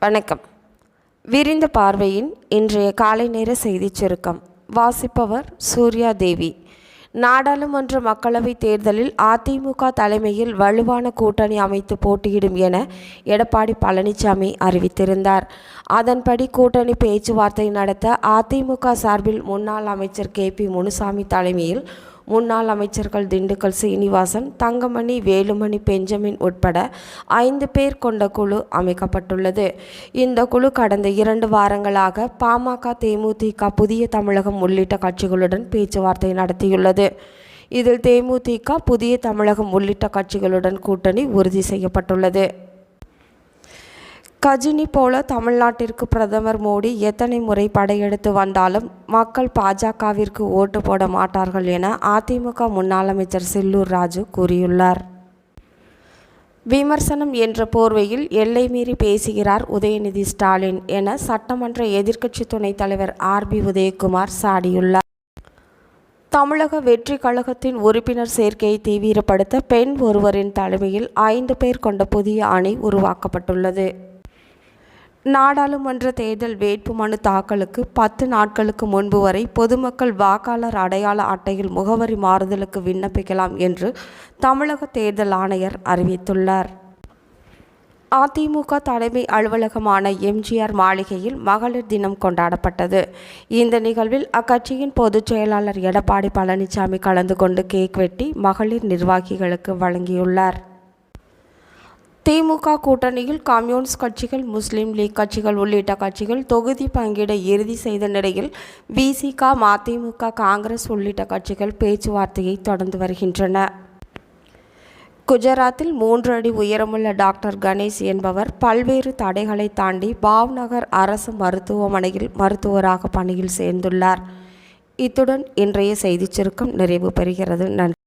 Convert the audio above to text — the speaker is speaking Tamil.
வணக்கம். விரிந்த பார்வையின் இன்றைய காலை நேர செய்திச் சுருக்கம். வாசிப்பவர் சூர்யா தேவி. நாடாளுமன்ற மக்களவைத் தேர்தலில் அதிமுக தலைமையில் வலுவான கூட்டணி அமைத்து போட்டியிடும் என எடப்பாடி பழனிசாமி அறிவித்திருந்தார். அதன்படி கூட்டணி பேச்சுவார்த்தை நடத்த அதிமுக சார்பில் முன்னாள் அமைச்சர் KP முனுசாமி தலைமையில் முன்னாள் அமைச்சர்கள் திண்டுக்கல் சீனிவாசன், தங்கமணி, வேலுமணி, பெஞ்சமின் உட்பட 5 பேர் கொண்ட குழு அமைக்கப்பட்டுள்ளது. இந்த குழு கடந்த 2 வாரங்களாக பாமக, தேமுதிக, புதிய தமிழகம் உள்ளிட்ட கட்சிகளுடன் பேச்சுவார்த்தை நடத்தியுள்ளது. இதில் தேமுதிக, புதிய தமிழகம் உள்ளிட்ட கட்சிகளுடன் கூட்டணி உறுதி செய்யப்பட்டுள்ளது. கஜினி போல தமிழ்நாட்டிற்கு பிரதமர் மோடி எத்தனை முறை படையெடுத்து வந்தாலும் மக்கள் பாஜகவிற்கு ஓட்டு போட மாட்டார்கள் என அதிமுக முன்னாள் அமைச்சர் செல்லூர் ராஜு கூறியுள்ளார். விமர்சனம் என்ற போர்வையில் எல்லை மீறி பேசுகிறார் உதயநிதி ஸ்டாலின் என சட்டமன்ற எதிர்க்கட்சி துணைத் தலைவர் RB உதயகுமார் சாடியுள்ளார். தமிழக வெற்றி கழகத்தின் உறுப்பினர் சேர்க்கையை தீவிரப்படுத்த பெண் ஒருவரின் தலைமையில் 5 பேர் கொண்ட புதிய அணி உருவாக்கப்பட்டுள்ளது. நாடாளுமன்ற தேர்தல் வேட்புமனு தாக்கலுக்கு 10 நாட்களுக்கு முன்பு வரை பொதுமக்கள் வாக்காளர் அடையாள அட்டையில் முகவரி மாறுதலுக்கு விண்ணப்பிக்கலாம் என்று தமிழக தேர்தல் ஆணையர் அறிவித்துள்ளார். அதிமுக தலைமை அலுவலகமான MGR மாளிகையில் மகளிர் தினம் கொண்டாடப்பட்டது. இந்த நிகழ்வில் அக்கட்சியின் பொதுச் செயலாளர் எடப்பாடி பழனிசாமி கலந்து கொண்டு கேக் வெட்டி மகளிர் நிர்வாகிகளுக்கு வழங்கியுள்ளார். திமுக கூட்டணியில் கம்யூனிஸ்ட் கட்சிகள், முஸ்லீம் லீக் கட்சிகள் உள்ளிட்ட கட்சிகள் தொகுதி பங்கீடை இறுதி செய்த நிலையில் VCK, மதிமுக, காங்கிரஸ் உள்ளிட்ட கட்சிகள் பேச்சுவார்த்தையை தொடர்ந்து வருகின்றன. குஜராத்தில் 3 அடி உயரமுள்ள டாக்டர் கணேஷ் என்பவர் பல்வேறு தடைகளை தாண்டி பாவ்நகர் அரசு மருத்துவமனையில் மருத்துவராக பணியில் சேர்ந்துள்ளார். இத்துடன் இன்றைய செய்திச் சுருக்கம் நிறைவு பெறுகிறது. நன்றி.